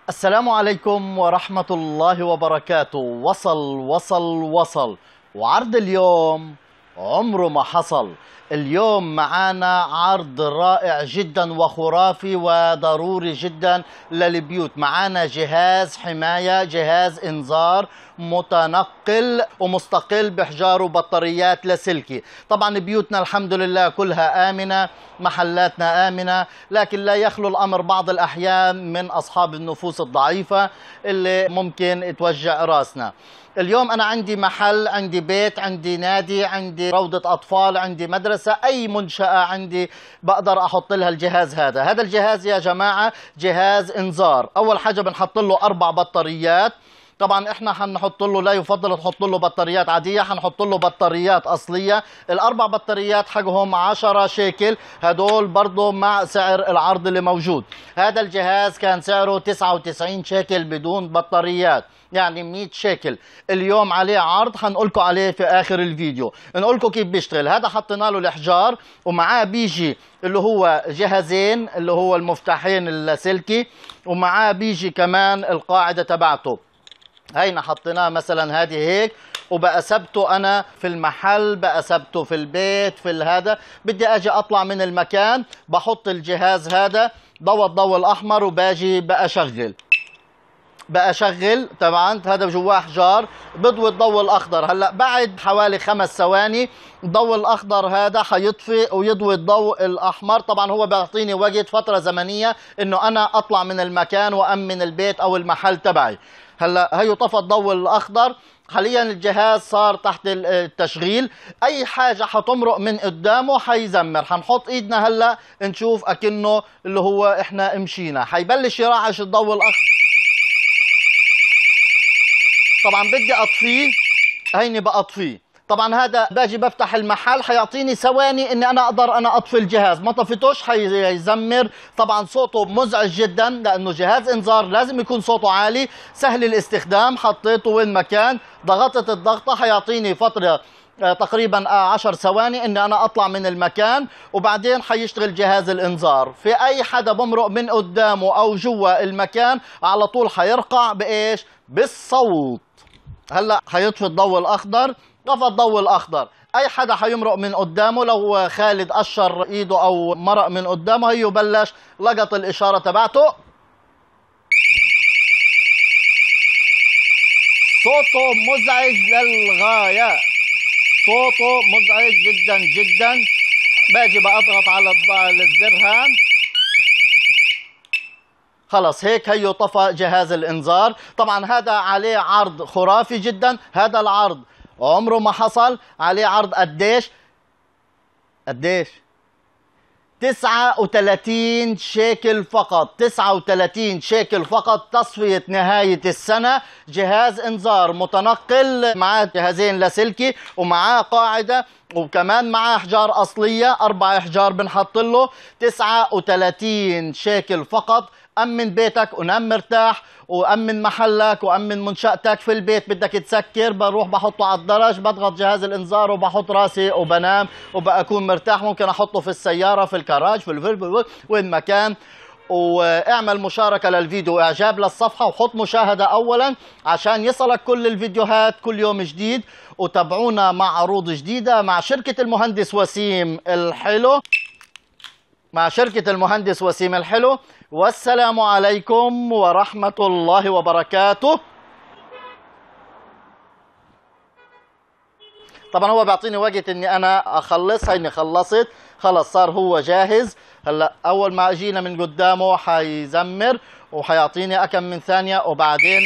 السلام عليكم ورحمة الله وبركاته. وصل وعرض اليوم عمره ما حصل. اليوم معانا عرض رائع جدا وخرافي وضروري جدا للبيوت. معانا جهاز حماية، جهاز انذار متنقل ومستقل بحجار وبطاريات لاسلكي. طبعا بيوتنا الحمد لله كلها آمنة، محلاتنا آمنة، لكن لا يخلو الأمر بعض الأحيان من أصحاب النفوس الضعيفة اللي ممكن توجع راسنا. اليوم أنا عندي محل، عندي بيت، عندي نادي، عندي روضة أطفال، عندي مدرسة، أي منشأة عندي بقدر أحط لها الجهاز هذا. هذا الجهاز يا جماعة جهاز إنذار. أول حاجة بنحط له 4 بطاريات. طبعا احنا حنحط له، لا يفضل تحط له بطاريات عاديه، حنحط له بطاريات اصليه. ال4 بطاريات حقهم 10 شيكل، هدول برضه مع سعر العرض اللي موجود. هذا الجهاز كان سعره 99 شيكل بدون بطاريات، يعني 100 شيكل. اليوم عليه عرض حنقول لكم عليه في اخر الفيديو، نقول لكم كيف بيشتغل. هذا حطينا له الحجار ومعاه بيجي اللي هو جهازين، اللي هو المفتاحين اللاسلكي، ومعاه بيجي كمان القاعده تبعته. هينا حطيناه مثلا هذه هيك، وبقى ثبته انا في المحل، بقى ثبته في البيت، في هذا. بدي اجي اطلع من المكان بحط الجهاز هذا، ضوى الضوء الاحمر وباجي بقى شغل. طبعا هذا جواه حجار، بضوي الضوء الاخضر. هلا بعد حوالي 5 ثواني الضوء الاخضر هذا حيطفي ويضوي الضوء الاحمر. طبعا هو بيعطيني وقت، فتره زمنيه انه انا اطلع من المكان وامن البيت او المحل تبعي. هلا هي طفى الضوء الاخضر، حاليا الجهاز صار تحت التشغيل. اي حاجه حتمرق من قدامه حيزمر. حنحط ايدنا هلا نشوف اكنه اللي هو احنا مشينا، حيبلش يرعش الضوء الاخضر. طبعا بدي اطفيه، هيني بأطفيه. طبعا هذا باجي بفتح المحل حيعطيني ثواني اني انا اقدر اطفي الجهاز. ما طفيتوش حيزمر. طبعا صوته مزعج جدا لانه جهاز انذار لازم يكون صوته عالي، سهل الاستخدام. حطيته وين ما كان، ضغطت الضغطه حيعطيني فتره تقريبا 10 ثواني اني انا اطلع من المكان، وبعدين حيشتغل جهاز الانذار. في اي حدا بمرق من قدامه او جوا المكان على طول حيرقع بايش؟ بالصوت. هلا حيطفي الضوء الاخضر، طفى الضوء الاخضر. اي حدا حيمرق من قدامه، لو خالد قشر ايده او مرق من قدامه، هيو بلش لقط الاشاره تبعته. صوته مزعج للغايه، صوته مزعج جدا جدا. باجي بضغط على الزر هان، خلص هيك هيو طفى جهاز الانذار. طبعا هذا عليه عرض خرافي جدا. هذا العرض عمره ما حصل. عليه عرض قديش 39 شيكل فقط. 39 شيكل فقط، تصفية نهاية السنة. جهاز انذار متنقل، معاه جهازين لاسلكي ومعاه قاعدة، وكمان معاه احجار اصلية، 4 احجار بنحط له. 39 شيكل فقط. أمن بيتك ونام مرتاح، وأمن محلك وأمن منشأتك. في البيت بدك تسكر، بروح بحطه على الدرج، بضغط جهاز الإنذار وبحط راسي وبنام وبكون مرتاح. ممكن أحطه في السيارة، في الكراج، في الفيلم، وين ما كان. واعمل مشاركة للفيديو وإعجاب للصفحة، وحط مشاهدة أولا عشان يصلك كل الفيديوهات كل يوم جديد. وتابعونا مع عروض جديدة مع شركة المهندس وسيم الحلو. والسلام عليكم ورحمة الله وبركاته. طبعا هو بيعطيني وقت اني انا اخلص. هيني خلصت، خلص صار هو جاهز. هلا اول ما اجينا من قدامه حيزمر وحيعطيني اكم من ثانية، وبعدين